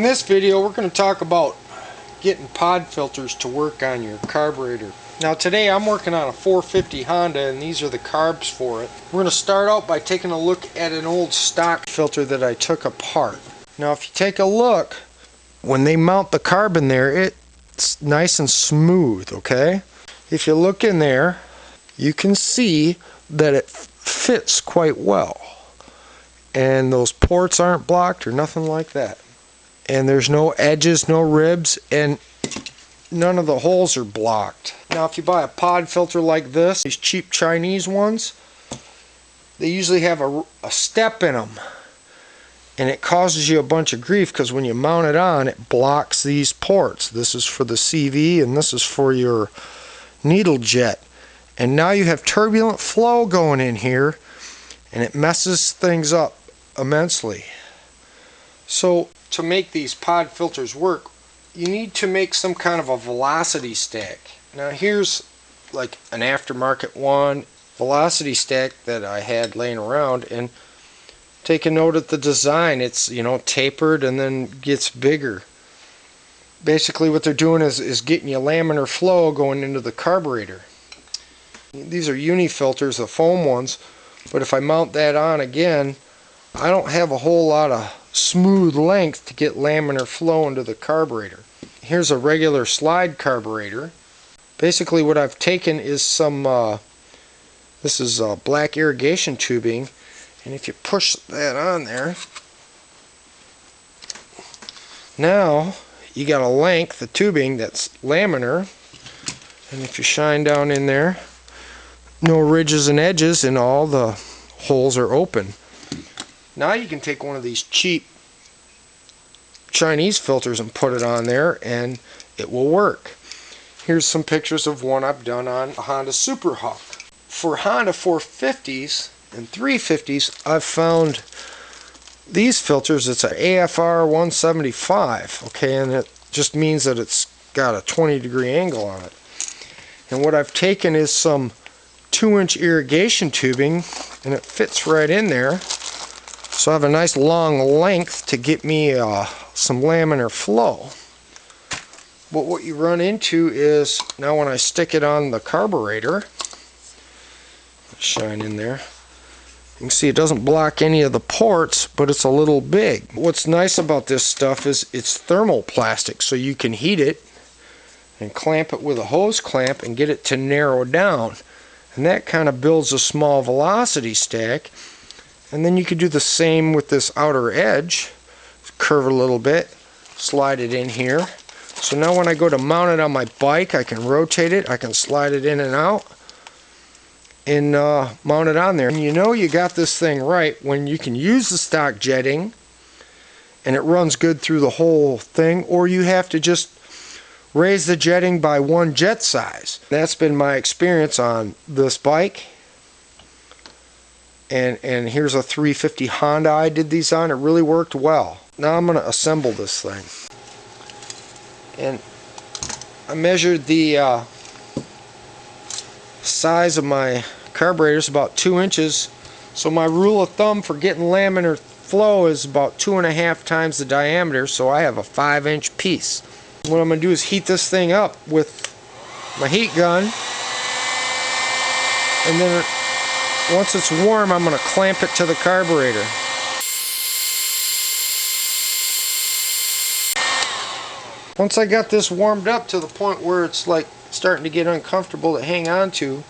In this video we're going to talk about getting pod filters to work on your carburetor. Now today I'm working on a 450 Honda and these are the carbs for it. We're going to start out by taking a look at an old stock filter that I took apart. Now if you take a look, when they mount the carb in there, it's nice and smooth, okay? If you look in there, you can see that it fits quite well. And those ports aren't blocked or nothing like that. And there's no edges, no ribs, and none of the holes are blocked. Now if you buy a pod filter like this, these cheap Chinese ones, they usually have a step in them. And it causes you a bunch of grief because when you mount it on, it blocks these ports. This is for the CV and this is for your needle jet. And now you have turbulent flow going in here and it messes things up immensely. So to make these pod filters work, you need to make some kind of a velocity stack. Now here's like an aftermarket one velocity stack that I had laying around, and take a note at the design. It's, you know, tapered and then gets bigger. Basically what they're doing is getting you laminar flow going into the carburetor. These are uni filters, the foam ones, but if I mount that on again, I don't have a whole lot of smooth length to get laminar flow into the carburetor. Here's a regular slide carburetor. Basically what I've taken is some, this is black irrigation tubing, and if you push that on there, now you got a length of tubing that's laminar, and if you shine down in there, no ridges and edges and all the holes are open. Now you can take one of these cheap Chinese filters and put it on there and it will work. Here's some pictures of one I've done on a Honda Super Hawk. For Honda 450s and 350s, I've found these filters. It's an AFR 175, okay, and it just means that it's got a 20-degree angle on it. And what I've taken is some 2-inch irrigation tubing and it fits right in there. So I have a nice long length to get me some laminar flow. But what you run into is, now when I stick it on the carburetor, shine in there, you can see it doesn't block any of the ports, but it's a little big. What's nice about this stuff is it's thermoplastic, so you can heat it and clamp it with a hose clamp and get it to narrow down. And that kind of builds a small velocity stack. And then you could do the same with this outer edge. Curve it a little bit, slide it in here. So now when I go to mount it on my bike, I can rotate it, I can slide it in and out, and mount it on there. And you know you got this thing right when you can use the stock jetting and it runs good through the whole thing, or you have to just raise the jetting by one jet size. That's been my experience on this bike. And here's a 350 Honda I did these on. It really worked well. Now I'm going to assemble this thing. And I measured the size of my carburetor is about 2 inches. So my rule of thumb for getting laminar flow is about 2.5 times the diameter. So I have a 5-inch piece. What I'm going to do is heat this thing up with my heat gun. And then once it's warm, I'm going to clamp it to the carburetor. Once I got this warmed up to the point where it's like starting to get uncomfortable to hang on to,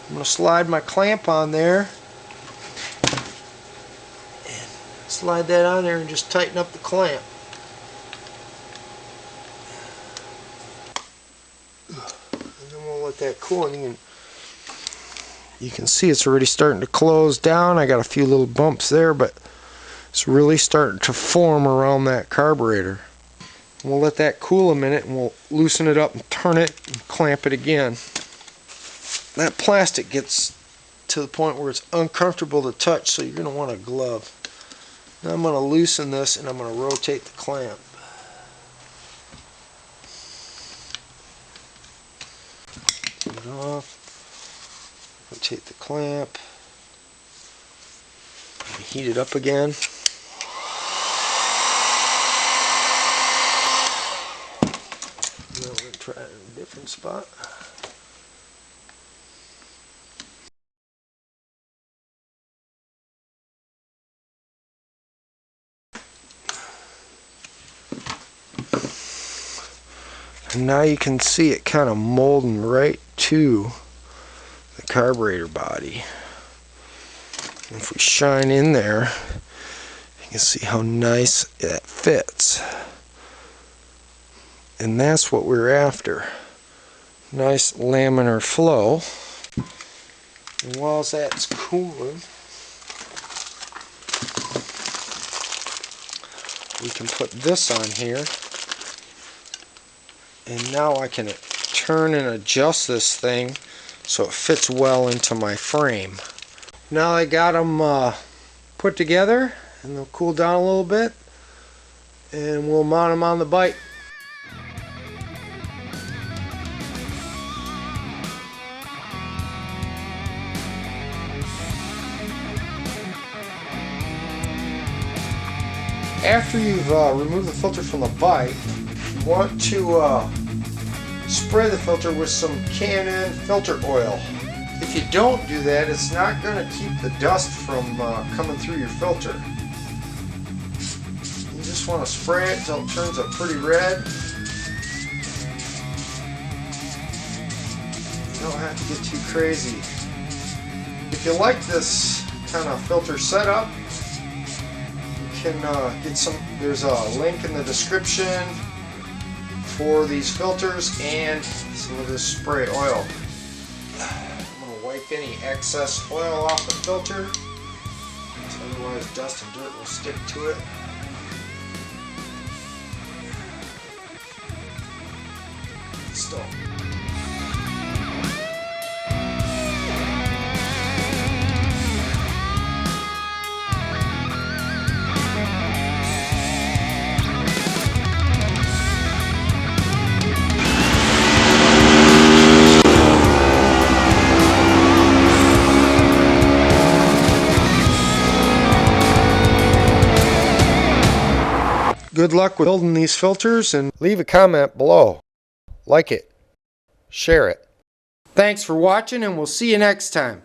I'm going to slide my clamp on there. And slide that on there and just tighten up the clamp. And then we'll let that cool, and you can see it's already starting to close down. I got a few little bumps there, but it's really starting to form around that carburetor. We'll let that cool a minute and we'll loosen it up and turn it and clamp it again. That plastic gets to the point where it's uncomfortable to touch, so you're going to want a glove. Now I'm going to loosen this and I'm going to rotate the clamp. Turn it off. Rotate the clamp. Heat it up again. spot. And now you can see it kind of molding right to the carburetor body. And if we shine in there, you can see how nice that fits. And that's what we're after. Nice laminar flow. And while that's cooling, we can put this on here. And now I can turn and adjust this thing so it fits well into my frame. Now I got them put together, and they'll cool down a little bit, and we'll mount them on the bike. After you've removed the filter from the bike, you want to spray the filter with some Canon filter oil. If you don't do that, it's not going to keep the dust from coming through your filter. You just want to spray it until it turns a pretty red. You don't have to get too crazy. If you like this kind of filter setup, you can get some. There's a link in the description for these filters and some of this spray oil. I'm going to wipe any excess oil off the filter, otherwise dust and dirt will stick to it. Install. Good luck with building these filters, and leave a comment below. Like it, share it. Thanks for watching, and we'll see you next time.